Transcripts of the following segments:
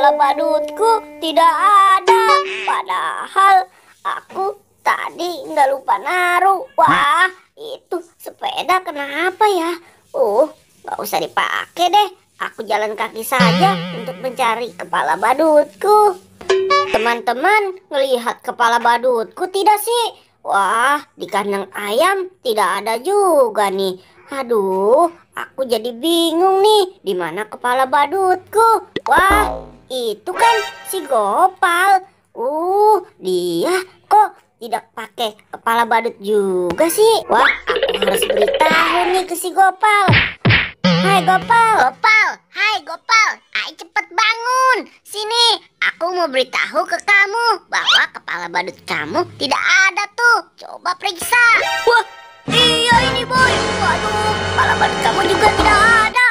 kepala badutku tidak ada. Padahal aku tadi nggak lupa naruh. Wah, itu sepeda kenapa ya? Nggak usah dipakai deh. Aku jalan kaki saja untuk mencari kepala badutku. Teman-teman, ngelihat kepala badutku tidak sih? Wah, di kandang ayam tidak ada juga nih. Aduh, aku jadi bingung nih, di mana kepala badutku? Wah, itu kan si Gopal. Dia kok tidak pakai kepala badut juga sih? Wah, aku harus beritahu nih ke si Gopal. Hai Gopal. Hai Gopal, ayo cepet bangun. Sini, aku mau beritahu ke kamu bahwa kepala badut kamu tidak ada tuh. Coba periksa. Wah, iya ini boy. Waduh, kepala badut kamu juga tidak ada.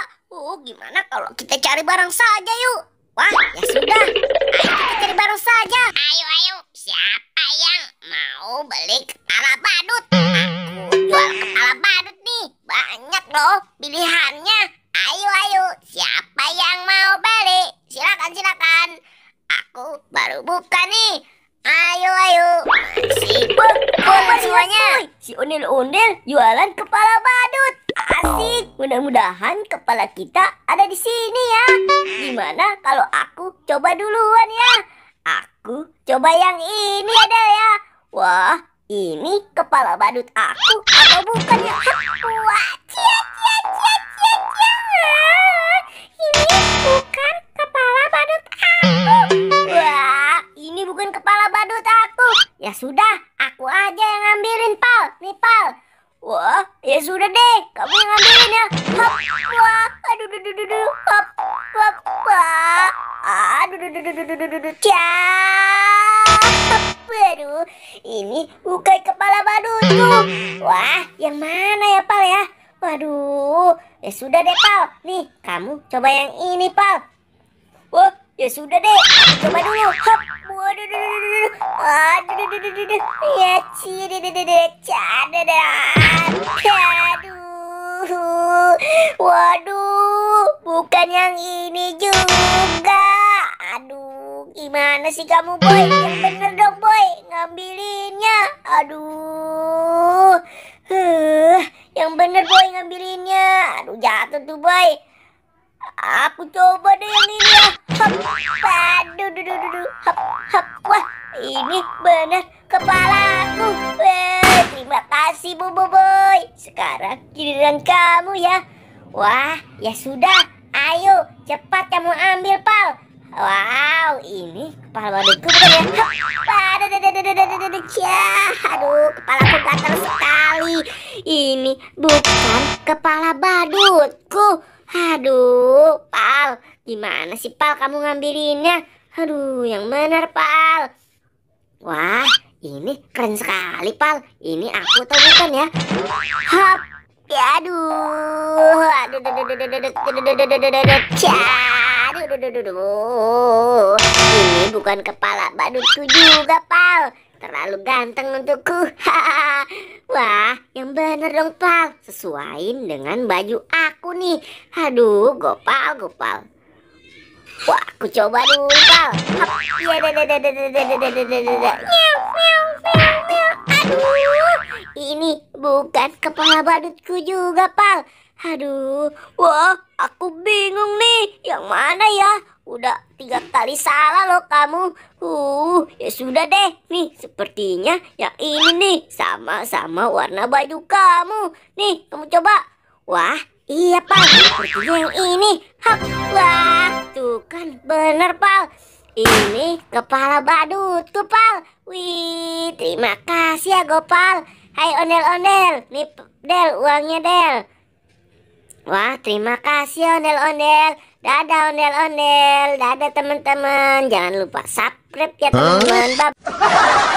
Gimana kalau kita cari bareng saja yuk? Wah, ya sudah. Ayo kita cari bareng saja. Ayo. Siapa yang mau beli kepala badut? Aku jual kepala badut nih. Banyak loh pilihannya. Ayo. Siapa yang mau beli? Silakan. Aku baru buka nih. Ayo. Masih semuanya. Si ondel-ondel jualan kepala badut. Asik. Mudah-mudahan kepala kita ada di sini ya. Gimana kalau aku coba duluan ya? Aku coba yang ini ada ya. Wah, ini kepala badut aku atau bukan ya? Wah, cia. Ini bukan kepala badut aku. Wah, ini bukan kepala badut aku. Ya sudah, aku aja yang ngambilin, Pal. Nih, Pal. Wah, ya sudah deh, kamu yang ngambilin ya. Hop, wah, aduh, hop, wah, aduh, aduh, ini bukan kepala badutku. Wah, yang mana ya, Pal ya? Waduh, ya sudah deh, Pal. Nih, kamu coba yang ini, Pal. Wah, ya sudah deh, coba dulu. Hop, waduh, aduh, ya waduh, bukan yang ini juga. Aduh, gimana sih kamu, Boy? Yang bener dong, Boy, ngambilinnya. Aduh, yang bener, Boy, ngambilinnya. Aduh, jatuh tuh, Boy. Aku coba deh yang ini ya. Hop, aduh, hop. Wah, ini benar kepalaku. Terima kasih, Boy. Sekarang giliran kamu ya. Wah, ya sudah. Ayo, cepat kamu ambil, Pal. Wow, ini kepala badutku bukan ya? Aduh, kepalaku gatal sekali. Ini bukan kepala badutku. Aduh, Pal, gimana sih, Pal, kamu ngambilinnya? Aduh, yang benar, Pal. Wah, ini keren sekali, Pal. Ini aku tahu bukan ya? Hap, aduh, ini bukan kepala badutku juga, Pal. Terlalu ganteng untukku. Wah, yang bener dong, Pal. Sesuaiin dengan baju aku nih. Aduh, Gopal. Wah, aku coba dulu, Pal. Aduh, ini bukan kepala badutku juga, Pal. Aduh, wah, aku bingung nih. Yang mana ya? Udah 3 kali salah loh kamu. Ya sudah deh. Nih, sepertinya yang ini nih. Sama-sama warna baju kamu. Nih, kamu coba. Wah, iya, Pal. Sepertinya yang ini. Hap, wah, tuh kan bener, Pal. Ini kepala badutku, Pal. Wih, terima kasih ya, Gopal. Hai, ondel-ondel. Nih, Del, uangnya, Del. Wah, terima kasih ondel-ondel. Dadah ondel-ondel. Dadah teman-teman. Jangan lupa subscribe ya teman-teman. Bye.